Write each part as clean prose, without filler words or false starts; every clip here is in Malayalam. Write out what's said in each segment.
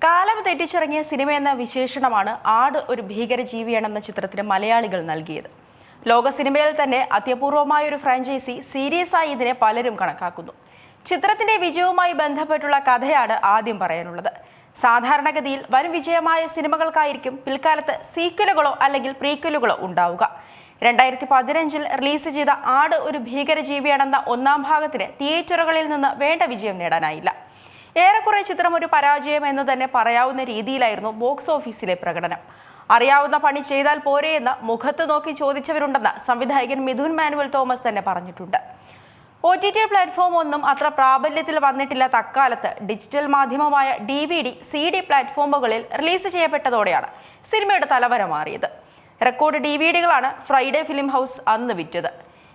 കാലം തെറ്റിച്ചിറങ്ങിയ സിനിമ എന്ന വിശേഷണമാണ് ആട് ഒരു ഭീകരജീവിയാണെന്ന ചിത്രത്തിന് മലയാളികൾ നൽകിയത്. ലോക സിനിമയിൽ തന്നെ അത്യപൂർവമായ ഒരു ഫ്രാഞ്ചൈസി സീരീസായി ഇതിനെ പലരും കണക്കാക്കുന്നു. ചിത്രത്തിന്റെ വിജയവുമായി ബന്ധപ്പെട്ടുള്ള കഥയാണ് ആദ്യം പറയാനുള്ളത്. സാധാരണഗതിയിൽ വൻ വിജയമായ സിനിമകൾക്കായിരിക്കും പിൽക്കാലത്ത് സീക്വലുകളോ അല്ലെങ്കിൽ പ്രീക്വലുകളോ ഉണ്ടാവുക. 2015 റിലീസ് ചെയ്ത ആട് ഒരു ഭീകരജീവിയാണെന്ന ഒന്നാം ഭാഗത്തിന് തിയേറ്ററുകളിൽ നിന്ന് വേണ്ട വിജയം നേടാനായില്ല. ഏറെക്കുറെ ചിത്രം ഒരു പരാജയം എന്ന് തന്നെ പറയാവുന്ന രീതിയിലായിരുന്നു ബോക്സ് ഓഫീസിലെ പ്രകടനം. അറിയാവുന്ന പണി ചെയ്താൽ പോരെ എന്ന് മുഖത്ത് നോക്കി ചോദിച്ചവരുണ്ടെന്ന് സംവിധായകൻ മിഥുൻ മാനുവൽ തോമസ് തന്നെ പറഞ്ഞിട്ടുണ്ട്. OTT പ്ലാറ്റ്ഫോം ഒന്നും അത്ര പ്രാബല്യത്തിൽ വന്നിട്ടില്ലാത്ത അക്കാലത്ത് ഡിജിറ്റൽ മാധ്യമമായ DVD, CD പ്ലാറ്റ്ഫോമുകളിൽ റിലീസ് ചെയ്യപ്പെട്ടതോടെയാണ് സിനിമയുടെ തലവര മാറിയത്. റെക്കോർഡ് DVDകളാണ് ഫ്രൈഡേ ഫിലിം ഹൗസ് അന്ന് വിറ്റത്.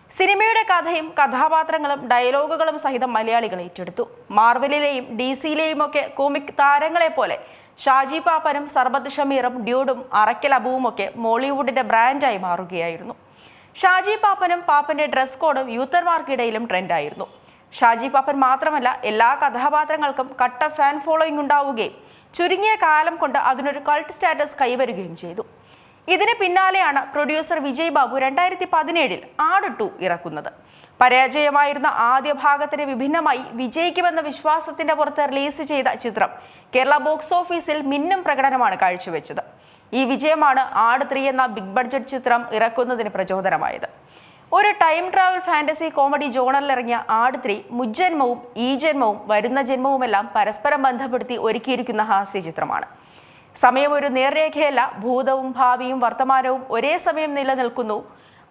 സിനിമയുടെ കഥയും കഥാപാത്രങ്ങളും ഡയലോഗുകളും സഹിതം മലയാളികൾ ഏറ്റെടുത്തു. മാർവലിലെയും DC-യിലെയും ഒക്കെ കോമിക് താരങ്ങളെ പോലെ ഷാജി പാപ്പനും സർബത്ത് ഷമീറും ഡ്യൂഡും അറക്കൽ അബുവും ഒക്കെ മോളിവുഡിന്റെ ബ്രാൻഡായി മാറുകയായിരുന്നു. ഷാജി പാപ്പനും പാപ്പന്റെ ഡ്രസ് കോഡും യൂത്തർമാർക്കിടയിലും ട്രെൻഡായിരുന്നു. ഷാജി പാപ്പൻ മാത്രമല്ല, എല്ലാ കഥാപാത്രങ്ങൾക്കും കട്ട ഫാൻ ഫോളോയിങ് ഉണ്ടാവുകയും ചുരുങ്ങിയ കാലം കൊണ്ട് അതിനൊരു കൾട്ട് സ്റ്റാറ്റസ് കൈവരുകയും ചെയ്തു. ഇതിന് പിന്നാലെയാണ് പ്രൊഡ്യൂസർ വിജയ് ബാബു 2017 ആട് 2 ഇറക്കുന്നത്. പരാജയമായിരുന്ന ആദ്യ ഭാഗത്തിന് വിഭിന്നമായി വിജയിക്കുമെന്ന വിശ്വാസത്തിന്റെ പുറത്ത് റിലീസ് ചെയ്ത ചിത്രം കേരള ബോക്സ് ഓഫീസിൽ മിന്നും പ്രകടനമാണ് കാഴ്ചവെച്ചത്. ഈ വിജയമാണ് ആട് 3 എന്ന ബിഗ് ബഡ്ജറ്റ് ചിത്രം ഇറക്കുന്നതിന് പ്രചോദനമായത്. ഒരു ടൈം ട്രാവൽ ഫാന്റസി കോമഡി ജോണറിലിറങ്ങിയ ആട് 3 മുജ്ജന്മവും ഈ ജന്മവും വരുന്ന ജന്മവുമെല്ലാം പരസ്പരം ബന്ധപ്പെടുത്തി ഒരുക്കിയിരിക്കുന്ന ഹാസ്യ ചിത്രമാണ്. സമയം ഒരു നേർരേഖയല്ല, ഭൂതവും ഭാവിയും വർത്തമാനവും ഒരേ സമയം നിലനിൽക്കുന്നു,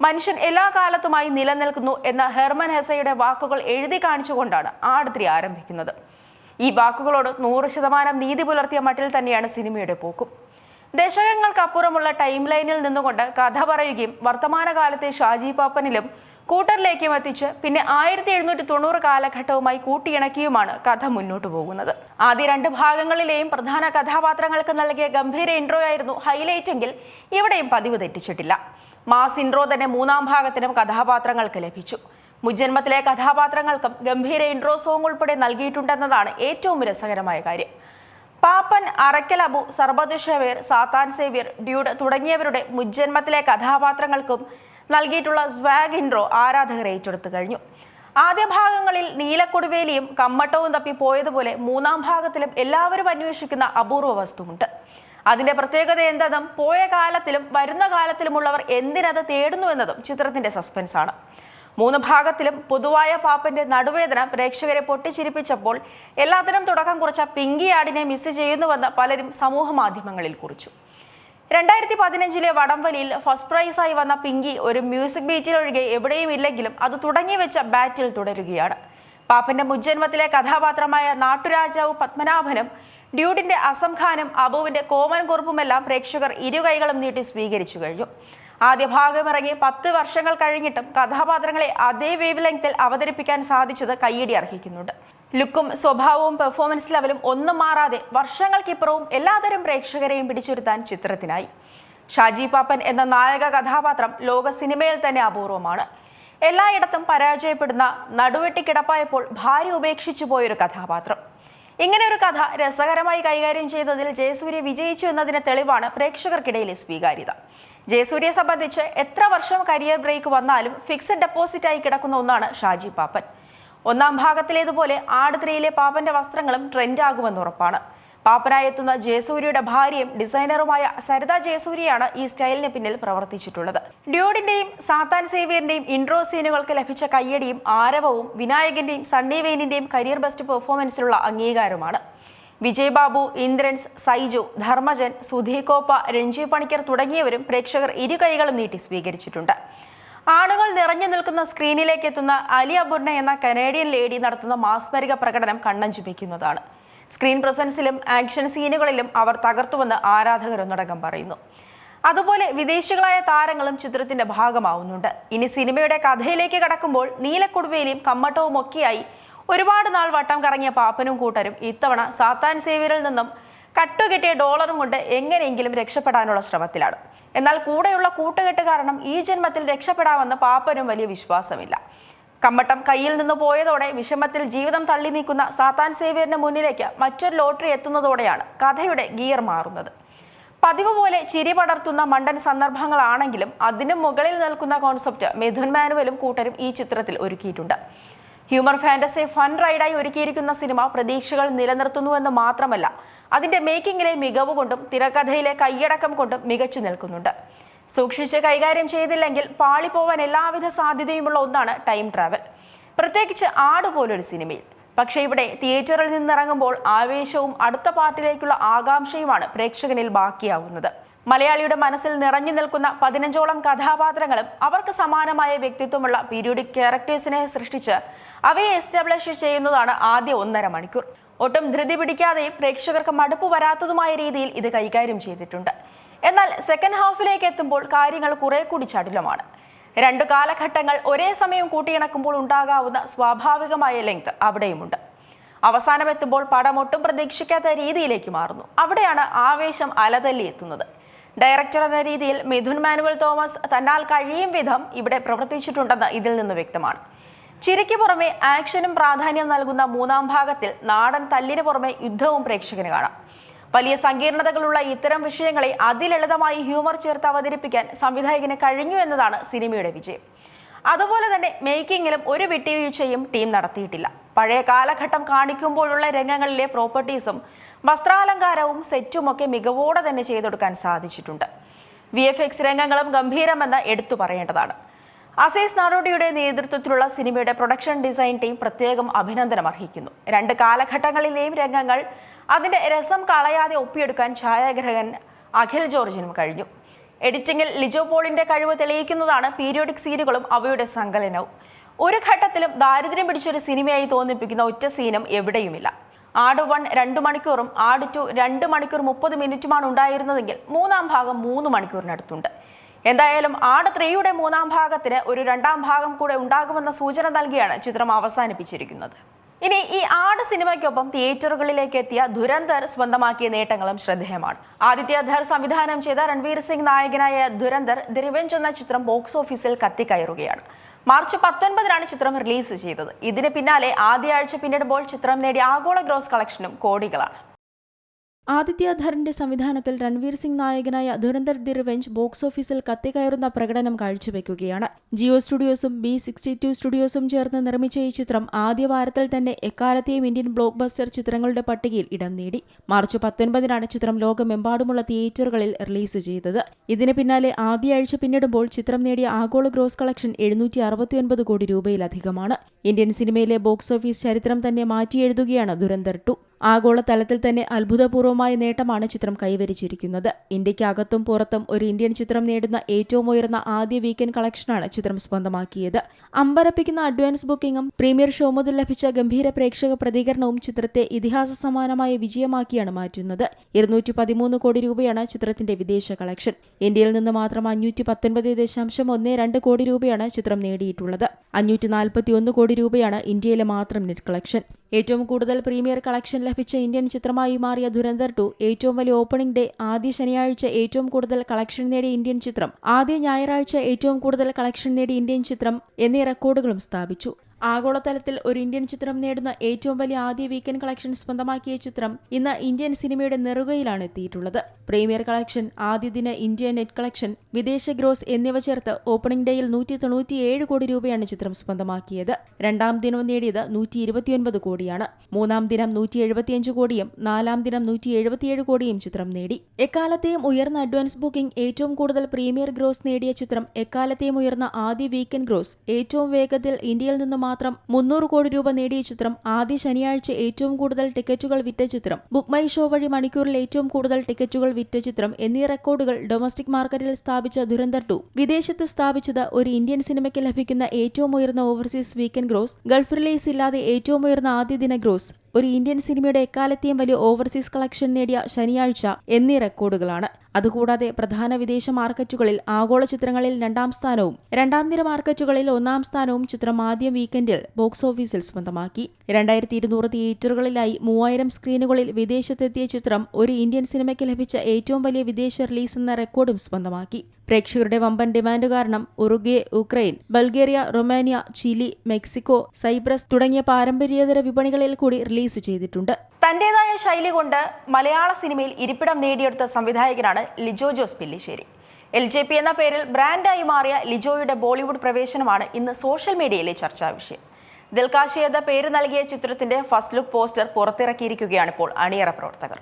മനുഷ്യൻ എല്ലാ കാലത്തുമായി നിലനിൽക്കുന്നു എന്ന ഹെർമൻ ഹെസയുടെ വാക്കുകൾ എഴുതി കാണിച്ചുകൊണ്ടാണ് ആട് 3 ആരംഭിക്കുന്നത്. ഈ വാക്കുകളോട് 100% നീതി പുലർത്തിയ മട്ടിൽ തന്നെയാണ് സിനിമയുടെ പോക്കും. ദശകങ്ങൾക്കപ്പുറമുള്ള ടൈം ലൈനിൽ നിന്നുകൊണ്ട് കഥ പറയുകയും വർത്തമാനകാലത്തെ ഷാജി പാപ്പനിലും കൂട്ടറിലേക്കും എത്തിച്ച് പിന്നെ 1790 കാലഘട്ടവുമായി കൂട്ടിയിണക്കിയുമാണ് കഥ മുന്നോട്ടു പോകുന്നത്. ആദ്യ 2 ഭാഗങ്ങളിലെയും പ്രധാന കഥാപാത്രങ്ങൾക്ക് നൽകിയ ഗംഭീര ഇൻട്രോ ആയിരുന്നു ഹൈലൈറ്റ് എങ്കിൽ ഇവിടെയും പതിവ് തെറ്റിച്ചിട്ടില്ല. മാസ് ഇൻട്രോ തന്നെ 3-ാം ഭാഗത്തിനും കഥാപാത്രങ്ങൾക്ക് ലഭിച്ചു. മുജ്ജന്മത്തിലെ കഥാപാത്രങ്ങൾക്കും ഗംഭീര ഇൻട്രോ സോങ് ഉൾപ്പെടെ നൽകിയിട്ടുണ്ടെന്നതാണ് ഏറ്റവും രസകരമായ കാര്യം. പാപ്പൻ, അറക്കൽ അബു, സർബത്ത് ഷമീർ, സാത്താൻ സേവ്യർ, ഡ്യൂഡ് തുടങ്ങിയവരുടെ മുജ്ജന്മത്തിലെ കഥാപാത്രങ്ങൾക്കും നൽകിയിട്ടുള്ള സ്വാഗ് ഇൻട്രോ ആരാധകർ ഏറ്റെടുത്തു കഴിഞ്ഞു. ആദ്യ ഭാഗങ്ങളിൽ നീലക്കൊടുവേലിയും കമ്മട്ടവും തപ്പി പോയതുപോലെ 3-ാം ഭാഗത്തിലും എല്ലാവരും അന്വേഷിക്കുന്ന അപൂർവ വസ്തുവുണ്ട്. അതിന്റെ പ്രത്യേകത എന്തെന്നും പോയ കാലത്തിലും വരുന്ന കാലത്തിലുമുള്ളവർ എന്തിനത് തേടുന്നു എന്നതും ചിത്രത്തിന്റെ സസ്പെൻസാണ്. 3 ഭാഗത്തിലും പൊതുവായ പാപ്പന്റെ നടുവേദന പ്രേക്ഷകരെ പൊട്ടിച്ചിരിപ്പിച്ചപ്പോൾ എല്ലാത്തിനും തുടക്കം കുറിച്ച പിങ്കി ആടിനെ മിസ് ചെയ്യുന്നുവെന്ന് പലരും സമൂഹ മാധ്യമങ്ങളിൽ കുറിച്ചു. 2015 വടംവലിയിൽ ഫസ്റ്റ് പ്രൈസായി വന്ന പിങ്കി ഒരു മ്യൂസിക് ബീറ്റിലൊഴികെ എവിടെയും ഇല്ലെങ്കിലും അത് തുടങ്ങിവെച്ച ബാറ്റിൽ തുടരുകയാണ്. പാപ്പന്റെ മുജ്ജന്മത്തിലെ കഥാപാത്രമായ നാട്ടുരാജാവ് പത്മനാഭനും ഡ്യൂഡിന്റെ അസം ഖാനും അബുവിന്റെ കോമൻ കുറുപ്പുമെല്ലാം പ്രേക്ഷകർ ഇരുകൈകളും നീട്ടി സ്വീകരിച്ചു കഴിഞ്ഞു. ആദ്യ ഭാഗം ഇറങ്ങി 10 വർഷങ്ങൾ കഴിഞ്ഞിട്ടും കഥാപാത്രങ്ങളെ അതേ വേവ് ലെങ്ത്തിൽ അവതരിപ്പിക്കാൻ സാധിച്ചത് കയ്യടി അർഹിക്കുന്നുണ്ട്. ലുക്കും സ്വഭാവവും പെർഫോമൻസ് ലെവലും ഒന്നും മാറാതെ വർഷങ്ങൾക്കിപ്പുറവും എല്ലാതരം പ്രേക്ഷകരെയും പിടിച്ചിരുത്താൻ ചിത്രത്തിനായി. ഷാജി പാപ്പൻ എന്ന നായക കഥാപാത്രം ലോക സിനിമയിൽ തന്നെ അപൂർവമാണ്. എല്ലായിടത്തും പരാജയപ്പെടുന്ന നടുവെട്ടിക്കിടപ്പായപ്പോൾ ഭാര്യ ഉപേക്ഷിച്ചു പോയൊരു കഥാപാത്രം. ഇങ്ങനെ ഒരു കഥ രസകരമായി കൈകാര്യം ചെയ്തതിൽ ജയസൂര്യ വിജയിച്ചു എന്നതിന് തെളിവാണ് പ്രേക്ഷകർക്കിടയിലെ സ്വീകാര്യത. ജയസൂര്യയെ സംബന്ധിച്ച് എത്ര വർഷം കരിയർ ബ്രേക്ക് വന്നാലും ഫിക്സഡ് ഡെപ്പോസിറ്റായി കിടക്കുന്ന ഒന്നാണ് ഷാജി പാപ്പൻ. 1-ാം ഭാഗത്തിലേതുപോലെ ആട് 3-ലെ പാപ്പന്റെ വസ്ത്രങ്ങളും ട്രെൻഡാകുമെന്ന് ഉറപ്പാണ്. പാപ്പനായി എത്തുന്ന ജയസൂര്യയുടെ ഭാര്യയും ഡിസൈനറുമായ സരിത ജയസൂര്യയാണ് ഈ സ്റ്റൈലിന് പിന്നിൽ പ്രവർത്തിച്ചിട്ടുള്ളത്. ഡ്യൂഡിന്റെയും സാത്താൻ സേവ്യറിന്റെയും ഇൻട്രോ സീനുകൾക്ക് ലഭിച്ച കയ്യടിയും ആരവവും വിനായകന്റെയും സണ്ണി വെയിനിന്റെയും കരിയർ ബെസ്റ്റ് പെർഫോമൻസിലുള്ള അംഗീകാരമാണ്. വിജയ് ബാബു, ഇന്ദ്രൻസ്, സൈജു, ധർമ്മജൻ, സുധീ കോപ്പ, രഞ്ജി പണിക്കർ തുടങ്ങിയവരും പ്രേക്ഷകർ ഇരുകൈകളും നീട്ടി സ്വീകരിച്ചിട്ടുണ്ട്. ആണുങ്ങൾ നിറഞ്ഞു നിൽക്കുന്ന സ്ക്രീനിലേക്ക് എത്തുന്ന അലി അബുർണ എന്ന കനേഡിയൻ ലേഡി നടത്തുന്ന മാസ്മരിക പ്രകടനം കണ്ണഞ്ചിപ്പിക്കുന്നതാണ്. സ്ക്രീൻ പ്രസൻസിലും ആക്ഷൻ സീനുകളിലും അവർ തകർത്തുവെന്ന് ആരാധകരൊന്നടങ്കം പറയുന്നു. അതുപോലെ വിദേശികളായ താരങ്ങളും ചിത്രത്തിന്റെ ഭാഗമാവുന്നുണ്ട്. ഇനി സിനിമയുടെ കഥയിലേക്ക് കടക്കുമ്പോൾ നീലക്കൊടുവേലിയും കമ്മട്ടവും ഒക്കെയായി ഒരുപാട് നാൾ വട്ടം കറങ്ങിയ പാപ്പനും കൂട്ടരും ഇത്തവണ സാത്താൻ സേവ്യറിൽ നിന്നും കട്ടുകെട്ടിയ ഡോളറും കൊണ്ട് എങ്ങനെയെങ്കിലും രക്ഷപ്പെടാനുള്ള ശ്രമത്തിലാണ്. എന്നാൽ കൂടെയുള്ള കൂട്ടുകെട്ട് കാരണം ഈ ജന്മത്തിൽ രക്ഷപ്പെടാമെന്ന് പാപ്പനും വലിയ വിശ്വാസമില്ല. കമ്മട്ടം കയ്യിൽ നിന്ന് പോയതോടെ വിഷമത്തിൽ ജീവിതം തള്ളി നീക്കുന്ന സാത്താൻ സേവ്യറിന് മുന്നിലേക്ക് മറ്റൊരു ലോട്ടറി എത്തുന്നതോടെയാണ് കഥയുടെ ഗിയർ മാറുന്നത്. പതിവ് പോലെ ചിരി പടർത്തുന്ന മണ്ടൻ സന്ദർഭങ്ങളാണെങ്കിലും അതിനു മുകളിൽ നിൽക്കുന്ന കോൺസെപ്റ്റ് മിഥുൻ മാനുവലും കൂട്ടരും ഈ ചിത്രത്തിൽ ഒരുക്കിയിട്ടുണ്ട്. ഹ്യൂമർ ഫാന്റസി ഫൺ റൈഡായി ഒരുക്കിയിരിക്കുന്ന സിനിമ പ്രതീക്ഷകൾ നിലനിർത്തുന്നുവെന്ന് മാത്രമല്ല, അതിന്റെ മേക്കിങ്ങിലെ മികവ് കൊണ്ടും തിരക്കഥയിലെ കൈയടക്കം കൊണ്ടും മികച്ചു നിൽക്കുന്നുണ്ട്. സൂക്ഷിച്ച് കൈകാര്യം ചെയ്തില്ലെങ്കിൽ പാളിപ്പോവാൻ എല്ലാവിധ സാധ്യതയുമുള്ള ഒന്നാണ് ടൈം ട്രാവൽ, പ്രത്യേകിച്ച് ആട് പോലൊരു സിനിമയിൽ. പക്ഷേ ഇവിടെ തിയേറ്ററിൽ നിന്നിറങ്ങുമ്പോൾ ആവേശവും അടുത്ത പാർട്ടിലേക്കുള്ള ആകാംക്ഷയുമാണ് പ്രേക്ഷകനിൽ ബാക്കിയാവുന്നത്. മലയാളിയുടെ മനസ്സിൽ നിറഞ്ഞു നിൽക്കുന്ന 15ഓളം കഥാപാത്രങ്ങളും അവർക്ക് സമാനമായ വ്യക്തിത്വമുള്ള പീരിയോഡിക് ക്യാരക്ടേഴ്സിനെ സൃഷ്ടിച്ച് അവയെ എസ്റ്റാബ്ലിഷ് ചെയ്യുന്നതാണ് ആദ്യ 1.5 മണിക്കൂർ. ഒട്ടും ധൃതി പിടിക്കാതെയും പ്രേക്ഷകർക്ക് മടുപ്പ് വരാത്തതുമായ രീതിയിൽ ഇത് കൈകാര്യം ചെയ്തിട്ടുണ്ട്. എന്നാൽ സെക്കൻഡ് ഹാഫിലേക്ക് എത്തുമ്പോൾ കാര്യങ്ങൾ കുറെ കൂടി ചടുലമാണ്. 2 കാലഘട്ടങ്ങൾ ഒരേ സമയം കൂട്ടിയിണക്കുമ്പോൾ ഉണ്ടാകാവുന്ന സ്വാഭാവികമായ ലെങ്ത് അവിടെയുമുണ്ട്. അവസാനമെത്തുമ്പോൾ പടം ഒട്ടും പ്രതീക്ഷിക്കാത്ത രീതിയിലേക്ക് മാറുന്നു. അവിടെയാണ് ആവേശം അലതല്ലി എത്തുന്നത്. ഡയറക്ടർ എന്ന രീതിയിൽ മിഥുൻ മാനുവൽ തോമസ് തന്നാൽ കഴിയും വിധം ഇവിടെ പ്രവർത്തിച്ചിട്ടുണ്ടെന്ന് ഇതിൽ നിന്ന് വ്യക്തമാണ്. ചിരിക്ക് പുറമെ ആക്ഷനും പ്രാധാന്യം നൽകുന്ന 3-ാം ഭാഗത്തിൽ നാടൻ തല്ലിന് പുറമെ യുദ്ധവും പ്രേക്ഷകന് കാണാം. വലിയ സങ്കീർണതകളുള്ള ഇത്തരം വിഷയങ്ങളെ അതിലളിതമായി ഹ്യൂമർ ചേർത്ത് അവതരിപ്പിക്കാൻ സംവിധായകന് കഴിഞ്ഞു എന്നതാണ് സിനിമയുടെ വിജയം. അതുപോലെ തന്നെ മേക്കിങ്ങിലും ഒരു വിട്ടുവീഴ്ചയും ടീം നടത്തിയിട്ടില്ല. പഴയ കാലഘട്ടം കാണിക്കുമ്പോഴുള്ള രംഗങ്ങളിലെ പ്രോപ്പർട്ടീസും വസ്ത്രാലങ്കാരവും സെറ്റുമൊക്കെ മികവോടെ തന്നെ ചെയ്തെടുക്കാൻ സാധിച്ചിട്ടുണ്ട്. VFX രംഗങ്ങളും ഗംഭീരമെന്ന് എടുത്തു പറയേണ്ടതാണ്. അസീസ് നാടോടിയുടെ നേതൃത്വത്തിലുള്ള സിനിമയുടെ പ്രൊഡക്ഷൻ ഡിസൈൻ ടീം പ്രത്യേകം അഭിനന്ദനം അർഹിക്കുന്നു. 2 കാലഘട്ടങ്ങളിലെയും രംഗങ്ങൾ അതിന്റെ രസം കളയാതെ ഒപ്പിയെടുക്കാൻ ഛായാഗ്രഹകൻ അഖിൽ ജോർജിനും കഴിഞ്ഞു. എഡിറ്റിംഗിൽ ലിജോ പോളിന്റെ കഴിവ് തെളിയിക്കുന്നതാണ് പീരിയോഡിക് സീനുകളും അവയുടെ സങ്കലനവും. ഒരു ഘട്ടത്തിലും ദാരിദ്ര്യം പിടിച്ചൊരു സിനിമയായി തോന്നിപ്പിക്കുന്ന ഒറ്റ സീനും എവിടെയുമില്ല. ആട് 1 2 മണിക്കൂറും ആട് 2 2 മണിക്കൂർ 30 മിനിറ്റുമാണ് ഉണ്ടായിരുന്നതെങ്കിൽ 3-ാം ഭാഗം 3 മണിക്കൂറിനടുത്തുണ്ട്. എന്തായാലും ആട് 3യുടെ 3-ാം ഭാഗത്തിന് ഒരു 2-ാം ഭാഗം കൂടെ ഉണ്ടാകുമെന്ന സൂചന നൽകിയാണ് ചിത്രം അവസാനിപ്പിച്ചിരിക്കുന്നത്. ഇനി ഈ ആട് സിനിമയ്ക്കൊപ്പം തിയേറ്ററുകളിലേക്ക് എത്തിയ ധുരന്ധർ സ്വന്തമാക്കിയ നേട്ടങ്ങളും ശ്രദ്ധേയമാണ്. ആദിത്യ ധർ സംവിധാനം ചെയ്ത രൺവീർ സിംഗ് നായകനായ ധുരന്ധർ ദി റിവെഞ്ച് എന്ന ചിത്രം ബോക്സ് ഓഫീസിൽ കത്തിക്കയറുകയാണ്. മാർച്ച് 19-നാണ് ചിത്രം റിലീസ് ചെയ്തത്. ഇതിന് പിന്നാലെ ആദ്യ ആഴ്ച പിന്നിടുമ്പോൾ ചിത്രം നേടിയ ആഗോള ഗ്രോസ് കളക്ഷനും കോടികളാണ്. ആദിത്യ ധറിന്റെ സംവിധാനത്തിൽ രൺവീർ സിംഗ് നായകനായ ധുരന്ധർ ദി റിവെഞ്ച് ബോക്സ് ഓഫീസിൽ കത്തിക്കയറുന്ന പ്രകടനം കാഴ്ചവെക്കുകയാണ്. ജിയോ സ്റ്റുഡിയോസും B62 സ്റ്റുഡിയോസും ചേർന്ന് നിർമ്മിച്ച ഈ ചിത്രം ആദ്യ വാരത്തിൽ തന്നെ എക്കാലത്തെയും ഇന്ത്യൻ ബ്ലോക്ക് ബസ്റ്റർ ചിത്രങ്ങളുടെ പട്ടികയിൽ ഇടം നേടി. മാർച്ച് 19-നാണ് ചിത്രം ലോകമെമ്പാടുമുള്ള തിയേറ്ററുകളിൽ റിലീസ് ചെയ്തത്. ഇതിന് പിന്നാലെ ആദ്യ ആഴ്ച പിന്നിടുമ്പോൾ ചിത്രം നേടിയ ആഗോള ഗ്രോസ് കളക്ഷൻ 769 കോടി രൂപയിലധികമാണ്. ഇന്ത്യൻ സിനിമയിലെ ബോക്സ് ഓഫീസ് ചരിത്രം തന്നെ മാറ്റിയെഴുതുകയാണ് ധുരന്ധർ 2. ആഗോള തലത്തിൽ തന്നെ അത്ഭുതപൂർവമായ നേട്ടമാണ് ചിത്രം കൈവരിച്ചിരിക്കുന്നത്. ഇന്ത്യക്കകത്തും പുറത്തും ഒരു ഇന്ത്യൻ ചിത്രം നേടുന്ന ഏറ്റവും ഉയർന്ന ആദ്യ വീക്കെൻഡ് കളക്ഷനാണ് ചിത്രം സ്വന്തമാക്കിയത്. അമ്പരപ്പിക്കുന്ന അഡ്വാൻസ് ബുക്കിംഗും പ്രീമിയർ ഷോ മുതൽ ലഭിച്ച ഗംഭീര പ്രേക്ഷക പ്രതികരണവും ചിത്രത്തെ ഇതിഹാസ സമാനമായ വിജയമാക്കിയാണ് മാറ്റുന്നത്. 213 കോടി രൂപയാണ് ചിത്രത്തിന്റെ വിദേശ കളക്ഷൻ. ഇന്ത്യയിൽ നിന്ന് മാത്രം 519.12 കോടി രൂപയാണ് ചിത്രം നേടിയിട്ടുള്ളത്. 541 കോടി രൂപയാണ് ഇന്ത്യയിലെ മാത്രം നെറ്റ് കളക്ഷൻ. ഏറ്റവും കൂടുതൽ പ്രീമിയർ കളക്ഷൻ ലഭിച്ച ഇന്ത്യൻ ചിത്രമായി മാറിയ ധുരന്ധർ 2 ഏറ്റവും വലിയ ഓപ്പണിംഗ് ഡേ, ആദ്യ ശനിയാഴ്ച ഏറ്റവും കൂടുതൽ കളക്ഷൻ നേടിയ ഇന്ത്യൻ ചിത്രം, ആദ്യ ഞായറാഴ്ച ഏറ്റവും കൂടുതൽ കളക്ഷൻ നേടിയ ഇന്ത്യൻ ചിത്രം എന്നീ റെക്കോർഡുകളും സ്ഥാപിച്ചു. ആഗോളതലത്തിൽ ഒരു ഇന്ത്യൻ ചിത്രം നേടുന്ന ഏറ്റവും വലിയ ആദ്യ വീക്കെൻഡ് കളക്ഷൻ സ്വന്തമാക്കിയ ചിത്രം ഇന്ന് ഇന്ത്യൻ സിനിമയുടെ നെറുകയിലാണ് എത്തിയിട്ടുള്ളത്. പ്രീമിയർ കളക്ഷൻ, ആദ്യ ദിന ഇന്ത്യ നെറ്റ് കളക്ഷൻ, വിദേശ ഗ്രോസ് എന്നിവ ചേർത്ത് ഓപ്പണിംഗ് ഡേയിൽ 197 കോടി രൂപയാണ് ചിത്രം സ്വന്തമാക്കിയത്. 2-ാം ദിനം നേടിയത് 129 കോടിയാണ്. 3-ാം ദിനം 175 കോടിയും 4-ാം ദിനം 177 കോടിയും ചിത്രം നേടി. എക്കാലത്തെയും ഉയർന്ന അഡ്വാൻസ് ബുക്കിംഗ്, ഏറ്റവും കൂടുതൽ പ്രീമിയർ ഗ്രോസ് നേടിയ ചിത്രം, എക്കാലത്തെയും ഉയർന്ന ആദ്യ വീക്കെൻഡ് ഗ്രോസ്, ഏറ്റവും വേഗത്തിൽ ഇന്ത്യയിൽ നിന്ന് മാത്രം 300 കോടി രൂപ നേടിയ ചിത്രം, ആദ്യ ശനിയാഴ്ച ഏറ്റവും കൂടുതൽ ടിക്കറ്റുകൾ വിറ്റ ചിത്രം, ബുക്ക് മൈ ഷോ വഴി മണിക്കൂറിൽ ഏറ്റവും കൂടുതൽ ടിക്കറ്റുകൾ വിറ്റ ചിത്രം എന്നീ റെക്കോർഡുകൾ ഡൊമസ്റ്റിക് മാർക്കറ്റിൽ സ്ഥാപിച്ച ധുരന്ധർ 2 വിദേശത്ത് സ്ഥാപിച്ചത് ഒരു ഇന്ത്യൻ സിനിമയ്ക്ക് ലഭിക്കുന്ന ഏറ്റവും ഉയർന്ന overseas weekend gross, Gulf release ഇല്ലാതെ ഏറ്റവും ഉയർന്ന ആദ്യ ദിന ഗ്രോസ്, ഒരു ഇന്ത്യൻ സിനിമയുടെ എക്കാലത്തെയും വലിയ ഓവർസീസ് കളക്ഷൻ നേടിയ ശനിയാഴ്ച എന്നീ റെക്കോർഡുകളാണ്. അതുകൂടാതെ പ്രധാന വിദേശ മാർക്കറ്റുകളിൽ ആഗോള ചിത്രങ്ങളിൽ 2-ാം സ്ഥാനവും 2-ാം നിര മാർക്കറ്റുകളിൽ 1-ാം സ്ഥാനവും ചിത്രം ആദ്യ വീക്കെൻഡിൽ ബോക്സ് ഓഫീസിൽ സ്വന്തമാക്കി. 2200 തിയേറ്ററുകളിലായി 3000 സ്ക്രീനുകളിൽ വിദേശത്തെത്തിയ ചിത്രം ഒരു ഇന്ത്യൻ സിനിമയ്ക്ക് ലഭിച്ച ഏറ്റവും വലിയ വിദേശ റിലീസ് എന്ന റെക്കോർഡും സ്വന്തമാക്കി. പ്രേക്ഷകരുടെ വമ്പൻ ഡിമാൻഡ് കാരണം Uruguay, Ukraine, Bulgaria, Romania, Chile, Mexico, Cyprus തുടങ്ങിയ പാരമ്പര്യേതര വിപണികളിൽ കൂടി റിലീസ് ചെയ്തിട്ടുണ്ട്. തന്റേതായ ശൈലി കൊണ്ട് മലയാള സിനിമയിൽ ഇരിപ്പിടം നേടിയെടുത്ത സംവിധായകനാണ് ലിജോ ജോസ് പെല്ലിശ്ശേരി. LJP എന്ന പേരിൽ ബ്രാൻഡായി മാറിയ ലിജോയുടെ ബോളിവുഡ് പ്രവേശനമാണ് ഇന്ന് സോഷ്യൽ മീഡിയയിലെ ചർച്ചാ വിഷയം. ദിൽകാശി എന്ന പേര് നൽകിയ ചിത്രത്തിന്റെ ഫസ്റ്റ് ലുക്ക് പോസ്റ്റർ പുറത്തിറക്കിയിരിക്കുകയാണിപ്പോൾ അണിയറ പ്രവർത്തകർ.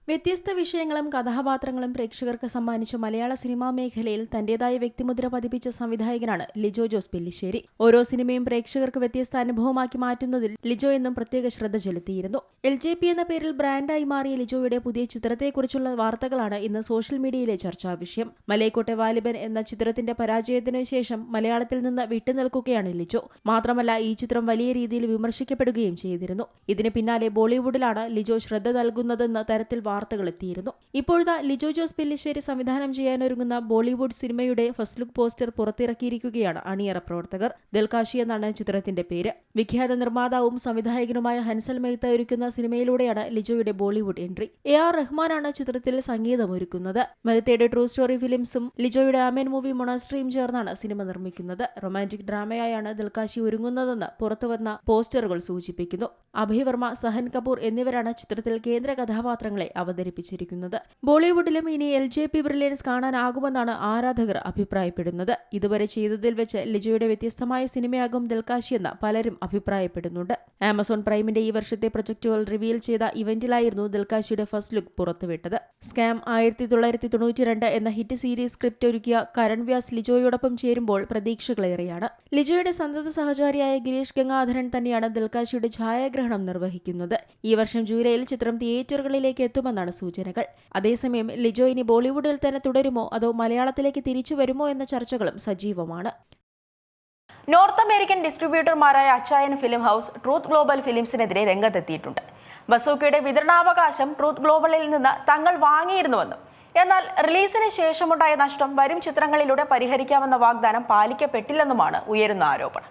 വ്യത്യസ്ത വിഷയങ്ങളും കഥാപാത്രങ്ങളും പ്രേക്ഷകർക്ക് സമ്മാനിച്ച മലയാള സിനിമാ മേഖലയിൽ തന്റേതായ വ്യക്തിമുദ്ര പതിപ്പിച്ച സംവിധായകനാണ് ലിജോ ജോസ് പെല്ലിശ്ശേരി. ഓരോ സിനിമയും പ്രേക്ഷകർക്ക് വ്യത്യസ്ത അനുഭവമാക്കി മാറ്റുന്നതിൽ ലിജോ എന്നും പ്രത്യേക ശ്രദ്ധ ചെലുത്തിയിരുന്നു. LJP എന്ന പേരിൽ ബ്രാൻഡായി മാറിയ ലിജോയുടെ പുതിയ ചിത്രത്തെക്കുറിച്ചുള്ള വാർത്തകളാണ് ഇന്ന് സോഷ്യൽ മീഡിയയിലെ ചർച്ചാ വിഷയം. മലൈക്കോട്ടെ വാലിബൻ എന്ന ചിത്രത്തിന്റെ പരാജയത്തിനു ശേഷം മലയാളത്തിൽ നിന്ന് വിട്ടുനിൽക്കുകയാണ് ലിജോ. മാത്രമല്ല, ഈ ചിത്രം വലിയ രീതിയിൽ വിമർശിക്കപ്പെടുകയും ചെയ്തിരുന്നു. ഇതിന് പിന്നാലെ ബോളിവുഡിലാണ് ലിജോ ശ്രദ്ധ നൽകുന്നതെന്ന തരത്തിൽ വാർത്തകൾ എത്തിയിരുന്നു. ഇപ്പോഴത്തെ ലിജോ ജോസ് പെല്ലിശ്ശേരി സംവിധാനം ചെയ്യാനൊരുങ്ങുന്ന ബോളിവുഡ് സിനിമയുടെ ഫസ്റ്റ് ലുക്ക് പോസ്റ്റർ പുറത്തിറക്കിയിരിക്കുകയാണ് അണിയറ പ്രവർത്തകർ. ദിൽകാശി എന്നാണ് ചിത്രത്തിന്റെ പേര്. വിഖ്യാത നിർമ്മാതാവും സംവിധായകനുമായ ഹൻസൽ മെഹ്ത ഒരുക്കുന്ന സിനിമയിലൂടെയാണ് ലിജോയുടെ ബോളിവുഡ് എൻട്രി. AR റഹ്മാനാണ് ചിത്രത്തിൽ സംഗീതമൊരുക്കുന്നത്. മെഹ്തയുടെ ട്രൂ സ്റ്റോറി ഫിലിംസും ലിജോയുടെ ആമേൻ മൂവി മൊണാസ്ട്രിയും ചേർന്നാണ് സിനിമ നിർമ്മിക്കുന്നത്. റൊമാന്റിക് ഡ്രാമയായാണ് ദിൽകാശി ഒരുങ്ങുന്നതെന്ന് പുറത്തുവന്ന പോസ്റ്ററുകൾ സൂചിപ്പിക്കുന്നു. അഭയ് വർമ്മ, സഹൻ കപൂർ എന്നിവരാണ് ചിത്രത്തിൽ കേന്ദ്ര കഥാപാത്രങ്ങളെ അവതരിപ്പിച്ചിരിക്കുന്നത്. ബോളിവുഡിലും ഇനി LJP ബ്രില്യൻസ് കാണാനാകുമെന്നാണ് ആരാധകർ അഭിപ്രായപ്പെടുന്നത്. ഇതുവരെ ചെയ്തതിൽ വെച്ച് ലിജോയുടെ വ്യത്യസ്തമായ സിനിമയാകും ദിൽകാശിയെന്ന് പലരും അഭിപ്രായപ്പെടുന്നുണ്ട്. ആമസോൺ പ്രൈമിന്റെ ഈ വർഷത്തെ പ്രൊജക്ടുകൾ റിവീൽ ചെയ്ത ഇവന്റിലായിരുന്നു ദിൽകാശിയുടെ ഫസ്റ്റ് ലുക്ക് പുറത്തുവിട്ടത്. സ്കാം 1992 എന്ന ഹിറ്റ് സീരീസ് സ്ക്രിപ്റ്റ് ഒരുക്കിയ കരൺ വ്യാസ് ലിജോയോടൊപ്പം ചേരുമ്പോൾ പ്രതീക്ഷകളേറെയാണ്. ലിജോയുടെ സന്തത സഹചാരിയായ ഗിരീഷ് ഗംഗാധരൻ തന്നെയാണ് ദിൽകാശിയുടെ ഛായാഗ്രഹണം നിർവഹിക്കുന്നത്. ഈ വർഷം ജൂലൈയിൽ ചിത്രം തിയേറ്ററുകളിലേക്ക് എത്തുമെന്നാണ് സൂചനകൾ. അതേസമയം ലിജോ ഇനി ബോളിവുഡിൽ തന്നെ തുടരുമോ അതോ മലയാളത്തിലേക്ക് തിരിച്ചു വരുമോ എന്ന ചർച്ചകളും സജീവമാണ്. നോർത്ത് അമേരിക്കൻ ഡിസ്ട്രിബ്യൂട്ടർമാരായ അച്ചായൻ ഫിലിം ഹൗസ് ട്രൂത്ത് ഗ്ലോബൽ ഫിലിംസിനെതിരെ രംഗത്തെത്തിയിട്ടുണ്ട്. ബസൂക്കയുടെ വിതരണാവകാശം ട്രൂത്ത് ഗ്ലോബലിൽ നിന്ന് തങ്ങൾ വാങ്ങിയിരുന്നുവെന്നും എന്നാൽ റിലീസിന് ശേഷമുണ്ടായ നഷ്ടം വരും ചിത്രങ്ങളിലൂടെ പരിഹരിക്കാമെന്ന വാഗ്ദാനം പാലിക്കപ്പെട്ടില്ലെന്നുമാണ് ഉയരുന്ന ആരോപണം.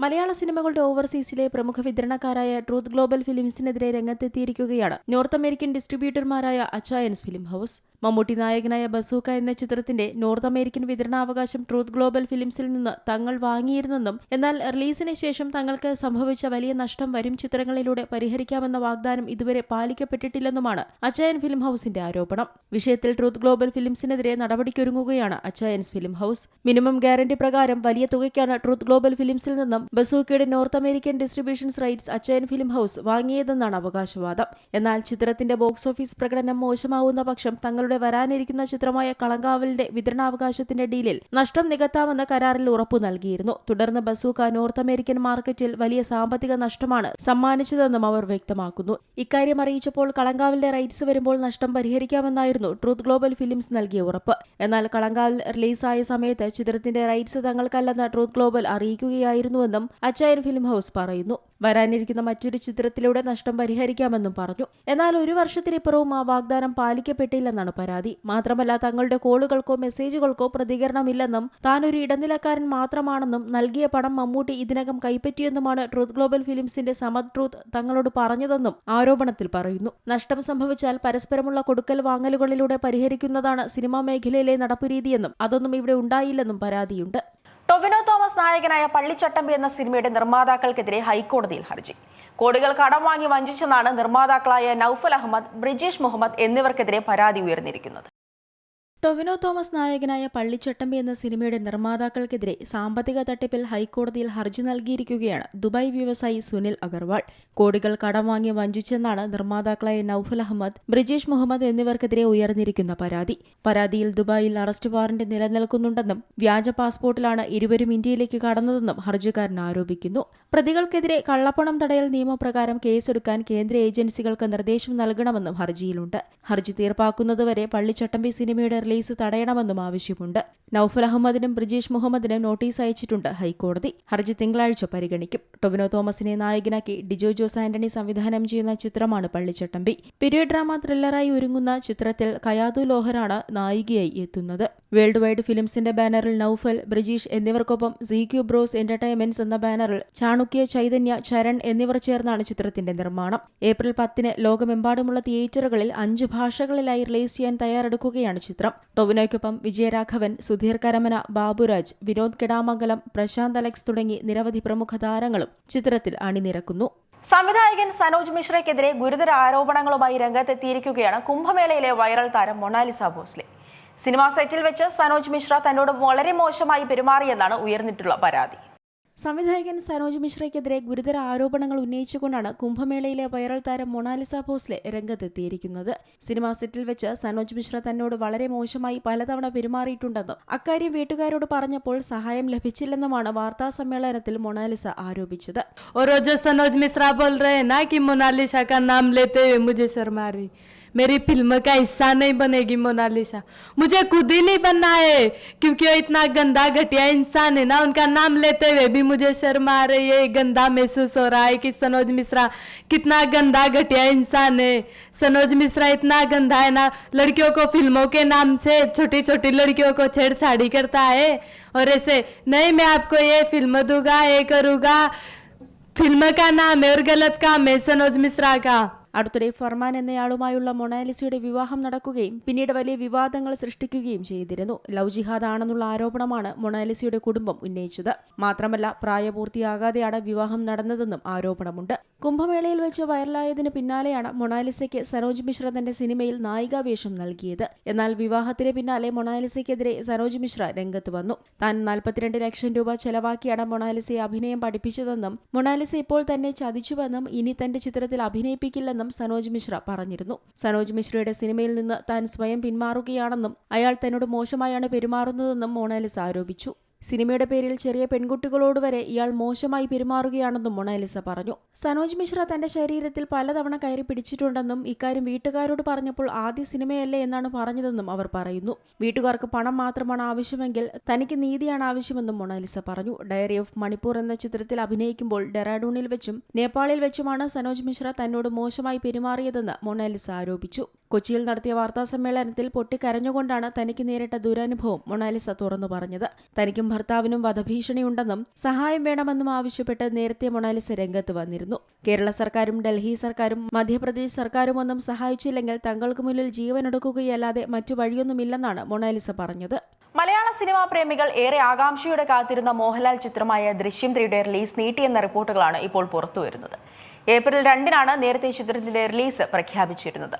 മലയാള സിനിമകളുടെ ഓവർസീസിലെ പ്രമുഖ വിതരണക്കാരായ ട്രൂത്ത് ഗ്ലോബൽ ഫിലിംസിനെതിരെ രംഗത്തെത്തിയിരിക്കുകയാണ് നോർത്ത് അമേരിക്കൻ ഡിസ്ട്രിബ്യൂട്ടർമാരായ അച്ചായൻസ് ഫിലിം ഹൗസ്. മമ്മൂട്ടി നായകനായ ബസൂക്ക എന്ന ചിത്രത്തിന്റെ നോർത്ത് അമേരിക്കൻ വിതരണാവകാശം ട്രൂത്ത് ഗ്ലോബൽ ഫിലിംസിൽ നിന്ന് തങ്ങൾ വാങ്ങിയിരുന്നെന്നും എന്നാൽ റിലീസിന് ശേഷം തങ്ങൾക്ക് സംഭവിച്ച വലിയ നഷ്ടം വരും ചിത്രങ്ങളിലൂടെ പരിഹരിക്കാമെന്ന വാഗ്ദാനം ഇതുവരെ പാലിക്കപ്പെട്ടിട്ടില്ലെന്നുമാണ് അച്ചായൻ ഫിലിം ഹൗസിന്റെ ആരോപണം. വിഷയത്തിൽ ട്രൂത്ത് ഗ്ലോബൽ ഫിലിംസിനെതിരെ നടപടിക്കൊരുങ്ങുകയാണ് Achayans film house. Minimum guarantee പ്രകാരം വലിയ തുകയ്ക്കാണ് ട്രൂത്ത് ഗ്ലോബൽ ഫിലിംസിൽ നിന്നും ബസൂക്കയുടെ north American distributions rights Achayan film house വാങ്ങിയതെന്നാണ് അവകാശവാദം. എന്നാൽ ചിത്രത്തിന്റെ ബോക്സ് ഓഫീസ് പ്രകടനം മോശമാവുന്ന പക്ഷം തങ്ങളുടെ വരാനിരിക്കുന്ന ചിത്രമായ കളങ്കാവലിന്റെ വിതരണാവകാശത്തിന്റെ ഡീലിൽ നഷ്ടം നികത്താമെന്ന് കരാറിൽ ഉറപ്പു നൽകിയിരുന്നു. തുടർന്ന് ബസൂക്ക നോർത്ത് അമേരിക്കൻ മാർക്കറ്റിൽ വലിയ സാമ്പത്തിക നഷ്ടമാണ് സമ്മാനിച്ചതെന്നും അവർ വ്യക്തമാക്കുന്നു. ഇക്കാര്യം അറിയിച്ചപ്പോൾ കളങ്കാവലിന്റെ റൈറ്റ്സ് വരുമ്പോൾ നഷ്ടം പരിഹരിക്കാമെന്നായിരുന്നു ട്രൂത്ത് ഗ്ലോബൽ ഫിലിംസ് നൽകിയ ഉറപ്പ്. എന്നാൽ കളങ്കാവൽ റിലീസായ സമയത്ത് ചിത്രത്തിന്റെ റൈറ്റ്സ് തങ്ങൾക്കല്ലെന്ന് ട്രൂത്ത് ഗ്ലോബൽ അറിയിക്കുകയായിരുന്നുവെന്നും അച്ചായൻ ഫിലിം ഹൗസ് പറയുന്നു. വരാനിരിക്കുന്ന മറ്റൊരു ചിത്രത്തിലൂടെ നഷ്ടം പരിഹരിക്കാമെന്നും പറഞ്ഞു. എന്നാൽ ഒരു വർഷത്തിനിപ്പുറവും ആ വാഗ്ദാനം പാലിക്കപ്പെട്ടില്ലെന്നാണ് പരാതി. മാത്രമല്ല, തങ്ങളുടെ കോളുകൾക്കോ മെസ്സേജുകൾക്കോ പ്രതികരണമില്ലെന്നും താൻ ഒരു ഇടനിലക്കാരൻ മാത്രമാണെന്നും നൽകിയ പണം മമ്മൂട്ടി ഇതിനകം കൈപ്പറ്റിയെന്നുമാണ് ട്രൂത്ത് ഗ്ലോബൽ ഫിലിംസിന്റെ സമദ് ട്രൂത്ത് തങ്ങളോട് പറഞ്ഞതെന്നും ആരോപണത്തിൽ പറയുന്നു. നഷ്ടം സംഭവിച്ചാൽ പരസ്പരമുള്ള കൊടുക്കൽ വാങ്ങലുകളിലൂടെ പരിഹരിക്കുന്നതാണ് സിനിമാ മേഖലയിലെ നടപ്പുരീതിയെന്നും അതൊന്നും ഇവിടെ ഉണ്ടായില്ലെന്നും പരാതിയുണ്ട്. ടൊവിനോ തോമസ് നായകനായ പള്ളിച്ചട്ടമ്പി എന്ന സിനിമയുടെ നിർമ്മാതാക്കൾക്കെതിരെ ഹൈക്കോടതിയിൽ ഹർജി. കോടികൾ കടം വാങ്ങി വഞ്ചിച്ചെന്നാണ് നിർമ്മാതാക്കളായ നൌഫൽ അഹമ്മദ്, ബ്രിജീഷ് മുഹമ്മദ് എന്നിവർക്കെതിരെ പരാതി ഉയർന്നിരിക്കുന്നത്. ടൊവിനോ തോമസ് നായകനായ പള്ളിച്ചട്ടമ്പി എന്ന സിനിമയുടെ നിർമ്മാതാക്കൾക്കെതിരെ സാമ്പത്തിക തട്ടിപ്പിൽ ഹൈക്കോടതിയിൽ ഹർജി നൽകിയിരിക്കുകയാണ് ദുബായ് വ്യവസായി സുനിൽ അഗർവാൾ. കോടികൾ കടം വാങ്ങി വഞ്ചിച്ചെന്നാണ് നിർമ്മാതാക്കളായ നൌഫൽ അഹമ്മദ്, ബ്രിജീഷ് മുഹമ്മദ് എന്നിവർക്കെതിരെ ഉയർന്നിരിക്കുന്ന പരാതി. പരാതിയിൽ ദുബായിൽ അറസ്റ്റ് വാറന്റ് നിലനിൽക്കുന്നുണ്ടെന്നും വ്യാജ പാസ്പോർട്ടിലാണ് ഇരുവരും ഇന്ത്യയിലേക്ക് കടന്നതെന്നും ഹർജിക്കാരൻ ആരോപിക്കുന്നു. പ്രതികൾക്കെതിരെ കള്ളപ്പണം തടയൽ നിയമപ്രകാരം കേസെടുക്കാൻ കേന്ദ്ര ഏജൻസികൾക്ക് നിർദ്ദേശം നൽകണമെന്നും ഹർജിയിലുണ്ട്. ഹർജി തീർപ്പാക്കുന്നതുവരെ പള്ളിച്ചട്ടമ്പി സിനിമയുടെ റിലീസ് തടയണമെന്നും ആവശ്യമുണ്ട്. നൌഫൽ അഹമ്മദിനും ബ്രിജീഷ് മുഹമ്മദിനും നോട്ടീസ് അയച്ചിട്ടുണ്ട് ഹൈക്കോടതി. ഹർജി തിങ്കളാഴ്ച പരിഗണിക്കും. ടൊവിനോ തോമസിനെ നായകനാക്കി ഡിജോ ജോസ് ആന്റണി സംവിധാനം ചെയ്യുന്ന ചിത്രമാണ് പള്ളിച്ചട്ടമ്പി. പീരിയഡ് ഡ്രാമ ത്രില്ലറായി ഒരുങ്ങുന്ന ചിത്രത്തിൽ കയാതു ലോഹറാണ് നായികയായി എത്തുന്നത്. വേൾഡ് വൈഡ് ഫിലിംസിന്റെ ബാനറിൽ നൌഫൽ, ബ്രിജീഷ് എന്നിവർക്കൊപ്പം ZQ ബ്രോസ് എന്റർടൈൻമെന്റ്സ് എന്ന ബാനറിൽ ചാണുക്യ, ചൈതന്യ, ചരൺ എന്നിവർ ചേർന്നാണ് ചിത്രത്തിന്റെ നിർമ്മാണം. ഏപ്രിൽ 10 ലോകമെമ്പാടുമുള്ള തിയേറ്ററുകളിൽ 5 ഭാഷകളിലായി റിലീസ് ചെയ്യാൻ തയ്യാറെടുക്കുകയാണ് ചിത്രം. ടൊവിനോയ്ക്കൊപ്പം വിജയരാഘവൻ, സുധീർ കരമന, ബാബുരാജ്, വിനോദ് കെടാമംഗലം, പ്രശാന്ത് അലക്സ് തുടങ്ങി നിരവധി പ്രമുഖ താരങ്ങളും ചിത്രത്തിൽ അണിനിരക്കുന്നു. സംവിധായകൻ സനോജ് മിശ്രയ്ക്കെതിരെ ഗുരുതര ആരോപണങ്ങളുമായി രംഗത്തെത്തിയിരിക്കുകയാണ് കുംഭമേളയിലെ വൈറൽ താരം മൊണാലിസ ഭോസ്ലെ. സിനിമാ സെറ്റിൽ വെച്ച് സനോജ് മിശ്ര തന്നോട് വളരെ മോശമായി പെരുമാറിയെന്നാണ് ഉയർന്നിട്ടുള്ള പരാതി. സംവിധായകൻ സനോജ് മിശ്രയ്ക്കെതിരെ ഗുരുതര ആരോപണങ്ങൾ ഉന്നയിച്ചുകൊണ്ടാണ് കുംഭമേളയിലെ വൈറൽ താരം മൊണാലിസ ഭോസ്ലെ രംഗത്തെത്തിയിരിക്കുന്നത്. സിനിമാ സെറ്റിൽ വെച്ച് സനോജ് മിശ്ര തന്നോട് വളരെ മോശമായി പലതവണ പെരുമാറിയിട്ടുണ്ടെന്നും അക്കാര്യം വീട്ടുകാരോട് പറഞ്ഞപ്പോൾ സഹായം ലഭിച്ചില്ലെന്നുമാണ് വാർത്താ സമ്മേളനത്തിൽ മൊണാലിസ ആരോപിച്ചത്. സനോജ് മിശ്ര बोल रहे हैं ना कि मोनालिसा का नाम लेते हुए मुझे शर्मा रही, मेरी फिल्म का हिस्सा नहीं बनेगी मोनालिसा, मुझे खुद ही नहीं बनना है क्योंकि वो इतना गंदा घटिया इंसान है ना, उनका नाम लेते हुए भी मुझे शर्म आ रही है. गंदा महसूस हो रहा है कि सनोज मिश्रा कितना गंदा घटिया इंसान है. सनोज मिश्रा इतना गंदा है ना, लड़कियों को फिल्मों के नाम से छोटी छोटी लड़कियों को छेड़छाड़ी करता है. और ऐसे नहीं, मैं आपको ये फिल्म दूंगा, ये करूँगा, फिल्म का नाम है और गलत काम है सनोज मिश्रा का. അടുത്തിടെ ഫർമാൻ എന്നയാളുമായുള്ള മൊണാലിസയുടെ വിവാഹം നടക്കുകയും പിന്നീട് വലിയ വിവാദങ്ങൾ സൃഷ്ടിക്കുകയും ചെയ്തിരുന്നു. ലവ് ജിഹാദ് ആണെന്നുള്ള ആരോപണമാണ് മൊണാലിസയുടെ കുടുംബം ഉന്നയിച്ചത്. മാത്രമല്ല, പ്രായപൂർത്തിയാകാതെയാണ് വിവാഹം നടന്നതെന്നും ആരോപണമുണ്ട്. കുംഭമേളയിൽ വെച്ച് വൈറലായതിനു പിന്നാലെയാണ് മൊണാലിസയ്ക്ക് സനോജ് മിശ്ര തന്റെ സിനിമയിൽ നായികാവേഷം നൽകിയത്. എന്നാൽ വിവാഹത്തിന് പിന്നാലെ മൊണാലിസയ്ക്കെതിരെ സനോജ് മിശ്ര രംഗത്ത് വന്നു. താൻ 42 ലക്ഷം രൂപ ചെലവാക്കിയാണ് മൊണാലിസയെ അഭിനയം പഠിപ്പിച്ചതെന്നും മൊണാലിസ ഇപ്പോൾ തന്നെ ചതിച്ചുവെന്നും ഇനി തന്റെ ചിത്രത്തിൽ അഭിനയിപ്പിക്കില്ലെന്നും സനോജ് മിശ്ര പറഞ്ഞിരുന്നു. സനോജ് മിശ്രയുടെ സിനിമയിൽ നിന്ന് താൻ സ്വയം പിന്മാറുകയാണെന്നും അയാൾ തന്നോട് മോശമായാണ് പെരുമാറുന്നതെന്നും മൊണാലിസ ആരോപിച്ചു. സിനിമയുടെ പേരിൽ ചെറിയ പെൺകുട്ടികളോട് വരെ ഇയാൾ മോശമായി പെരുമാറുകയാണെന്നും മൊണാലിസ പറഞ്ഞു. സനോജ് മിശ്ര തന്റെ ശരീരത്തിൽ പലതവണ കയറി പിടിച്ചിട്ടുണ്ടെന്നും ഇക്കാര്യം വീട്ടുകാരോട് പറഞ്ഞപ്പോൾ ആദ്യ സിനിമയല്ലേ എന്നാണ് പറഞ്ഞതെന്നും അവർ പറയുന്നു. വീട്ടുകാർക്ക് പണം മാത്രമാണ് ആവശ്യമെങ്കിൽ തനിക്ക് നീതിയാണ് ആവശ്യമെന്നും മൊണാലിസ പറഞ്ഞു. ഡയറി ഓഫ് മണിപ്പൂർ എന്ന ചിത്രത്തിൽ അഭിനയിക്കുമ്പോൾ ഡെറാഡൂണിൽ വെച്ചും നേപ്പാളിൽ വെച്ചുമാണ് സനോജ് മിശ്ര തന്നോട് മോശമായി പെരുമാറിയതെന്ന് മൊണാലിസ ആരോപിച്ചു. കൊച്ചിയിൽ നടത്തിയ വാർത്താ സമ്മേളനത്തിൽ പൊട്ടിക്കരഞ്ഞുകൊണ്ടാണ് തനിക്ക് നേരിട്ട ദുരനുഭവം മൊണാലിസ തുറന്നു പറഞ്ഞത്. തനിക്കും ഭർത്താവിനും വധഭീഷണിയുണ്ടെന്നും സഹായം വേണമെന്നും ആവശ്യപ്പെട്ട് നേരത്തെ മൊണാലിസ രംഗത്ത് വന്നിരുന്നു. കേരള സർക്കാരും ഡൽഹി സർക്കാരും മധ്യപ്രദേശ് സർക്കാരും ഒന്നും സഹായിച്ചില്ലെങ്കിൽ തങ്ങൾക്ക് മുന്നിൽ ജീവനൊടുക്കുകയല്ലാതെ മറ്റു വഴിയൊന്നുമില്ലെന്നാണ് മൊണാലിസ പറഞ്ഞത്. മലയാള സിനിമാ പ്രേമികൾ ഏറെ ആകാംക്ഷയോടെ കാത്തിരുന്ന മോഹൻലാൽ ചിത്രമായ ദൃശ്യം 3യുടെ റിലീസ് നീട്ടിയെന്ന റിപ്പോർട്ടുകളാണ് ഇപ്പോൾ പുറത്തുവരുന്നത്. ഏപ്രിൽ 2-നാണ് നേരത്തെ ചിത്രത്തിന്റെ റിലീസ് പ്രഖ്യാപിച്ചിരുന്നത്.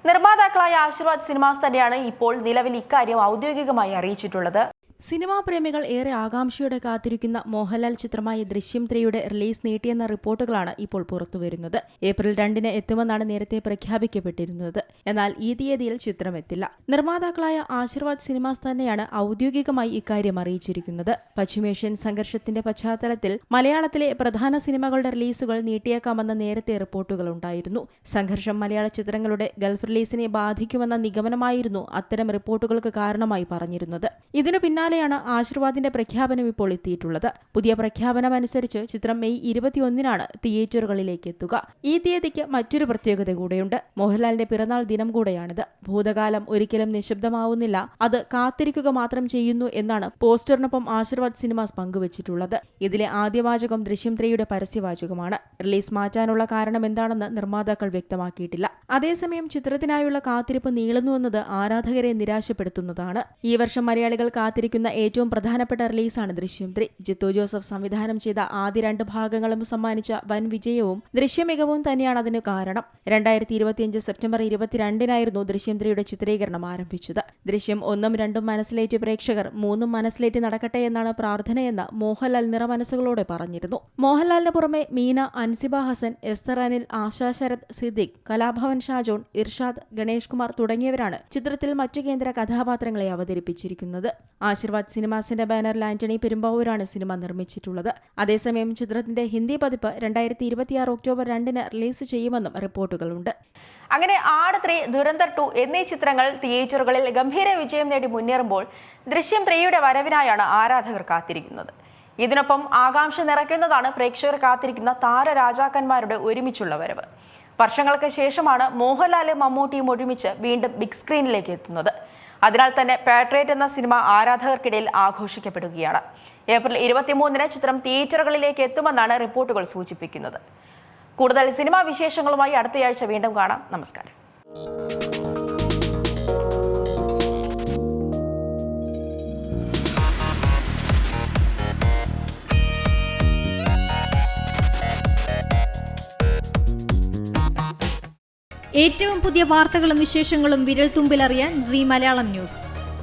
നിർമ്മാതാക്കളായ ആശീർവാദ് സിനിമാസ് തന്നെയാണ് ഇപ്പോൾ നിലവിൽ ഇക്കാര്യം ഔദ്യോഗികമായി അറിയിച്ചിട്ടുള്ളത്. സിനിമാ പ്രേമികൾ ഏറെ ആകാംക്ഷയോടെ കാത്തിരിക്കുന്ന മോഹൻലാൽ ചിത്രമായ ദൃശ്യം 3യുടെ റിലീസ് നീട്ടിയെന്ന റിപ്പോർട്ടുകളാണ് ഇപ്പോൾ പുറത്തുവരുന്നത്. ഏപ്രിൽ 2-ന് എത്തുമെന്നാണ് നേരത്തെ പ്രഖ്യാപിക്കപ്പെട്ടിരുന്നത്. എന്നാൽ ഈ തീയതിയിൽ ചിത്രം എത്തില്ല. നിർമ്മാതാക്കളായ ആശീർവാദ് സിനിമാസ് തന്നെയാണ് ഔദ്യോഗികമായി ഇക്കാര്യം അറിയിച്ചിരിക്കുന്നത്. പശ്ചിമേഷ്യൻ സംഘർഷത്തിന്റെ പശ്ചാത്തലത്തിൽ മലയാളത്തിലെ പ്രധാന സിനിമകളുടെ റിലീസുകൾ നീട്ടിയേക്കാമെന്ന നേരത്തെ റിപ്പോർട്ടുകൾ ഉണ്ടായിരുന്നു. സംഘർഷം മലയാള ചിത്രങ്ങളുടെ ഗൾഫ് റിലീസിനെ ബാധിക്കുമെന്ന നിഗമനമായിരുന്നു അത്തരം റിപ്പോർട്ടുകൾക്ക് കാരണമായി പറഞ്ഞിരുന്നത്. ഇതിനു പിന്നാലെ ആശീർവാദിന്റെ പ്രഖ്യാപനം ഇപ്പോൾ എത്തിയിട്ടുള്ളത്. പുതിയ പ്രഖ്യാപനം അനുസരിച്ച് ചിത്രം മെയ് 21-നാണ് തിയേറ്ററുകളിലേക്ക് എത്തുക. ഈ തീയതിക്ക് മറ്റൊരു പ്രത്യേകത കൂടെയുണ്ട്. മോഹൻലാലിന്റെ പിറന്നാൾ ദിനം കൂടെയാണിത്. ഭൂതകാലം ഒരിക്കലും നിശബ്ദമാവുന്നില്ല, അത് കാത്തിരിക്കുക മാത്രം ചെയ്യുന്നു എന്നാണ് പോസ്റ്ററിനൊപ്പം ആശീർവാദ് സിനിമാസ് പങ്കുവച്ചിട്ടുള്ളത്. ഇതിലെ ആദ്യ വാചകം ദൃശ്യം 3യുടെ പരസ്യവാചകമാണ്. റിലീസ് മാറ്റാനുള്ള കാരണം എന്താണെന്ന് നിർമ്മാതാക്കൾ വ്യക്തമാക്കിയിട്ടില്ല. അതേസമയം ചിത്രത്തിനായുള്ള കാത്തിരിപ്പ് നീളുന്നുവെന്നത് ആരാധകരെ നിരാശപ്പെടുത്തുന്നതാണ്. ഈ വർഷം മലയാളികൾ കാത്തിരിക്കുന്ന ഏറ്റവും പ്രധാനപ്പെട്ട റിലീസാണ് ദൃശ്യം 3. ജിത്തു ജോസഫ് സംവിധാനം ചെയ്ത ആദ്യ 2 ഭാഗങ്ങളും സമ്മാനിച്ച വൻ വിജയവും ദൃശ്യമികവും തന്നെയാണ് അതിന് കാരണം. 2025 സെപ്റ്റംബർ 22-നായിരുന്നു ദൃശ്യം 3യുടെ ചിത്രീകരണം ആരംഭിച്ചത്. ദൃശ്യം 1ഉം 2ഉം മനസ്സിലേറ്റ് പ്രേക്ഷകർ 3ഉം മനസ്സിലേറ്റ് നടക്കട്ടെ എന്നാണ് പ്രാർത്ഥനയെന്ന് മോഹൻലാൽ നിറമനസ്സുകളോടെ പറഞ്ഞിരുന്നു. മോഹൻലാലിന് പുറമെ മീന, അൻസിബ ഹസൻ, എസ്തർ അനിൽ, ആശാ ശരത്, സിദ്ദിഖ്, കലാഭവൻ ഷാജോൺ, ഇർഷാദ്, ഗണേഷ് കുമാർ തുടങ്ങിയവരാണ് ചിത്രത്തിൽ മറ്റു കേന്ദ്ര കഥാപാത്രങ്ങളെ അവതരിപ്പിച്ചിരിക്കുന്നത്. ആശീർവാദ് സിനിമാസിന്റെ ബാനറിൽ ആന്റണി പെരുമ്പാവൂരാണ് സിനിമ നിർമ്മിച്ചിട്ടുള്ളത്. അതേസമയം ചിത്രത്തിന്റെ ഹിന്ദി പതിപ്പ് 2026 ഒക്ടോബർ 2-ന് റിലീസ് ചെയ്യുമെന്നും റിപ്പോർട്ടുകളുണ്ട്. അങ്ങനെ ആട് 3, ദുരന്തർ 2 എന്നീ ചിത്രങ്ങൾ തിയേറ്ററുകളിൽ ഗംഭീര വിജയം നേടി മുന്നേറുമ്പോൾ ദൃശ്യം 3യുടെ വരവിനായാണ് ആരാധകർ കാത്തിരിക്കുന്നത്. ഇതിനൊപ്പം ആകാംക്ഷ നിറയ്ക്കുന്നതാണ് പ്രേക്ഷകർ കാത്തിരിക്കുന്ന താരരാജാക്കന്മാരുടെ ഒരുമിച്ചുള്ള വരവ്. വർഷങ്ങൾക്ക് ശേഷമാണ് മോഹൻലാലും മമ്മൂട്ടിയും ഒരുമിച്ച് വീണ്ടും ബിഗ് സ്ക്രീനിലേക്ക് എത്തുന്നത്. അതിനാൽ തന്നെ പാട്രിയറ്റ് എന്ന സിനിമ ആരാധകർക്കിടയിൽ ആഘോഷിക്കപ്പെടുകയാണ്. ഏപ്രിൽ 23-ന് ചിത്രം തിയേറ്ററുകളിലേക്ക് എത്തുമെന്നാണ് റിപ്പോർട്ടുകൾ സൂചിപ്പിക്കുന്നത്. കൂടുതൽ സിനിമാ വിശേഷങ്ങളുമായി അടുത്തയാഴ്ച വീണ്ടും കാണാം. നമസ്കാരം. ഏറ്റവും പുതിയ വാർത്തകളും വിശേഷങ്ങളും വിരൽ തുമ്പിലറിയാൻ സീ മലയാളം ന്യൂസ്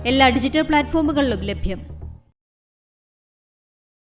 എല്ലാ ഡിജിറ്റൽ പ്ലാറ്റ്ഫോമുകളിലും ലഭ്യം.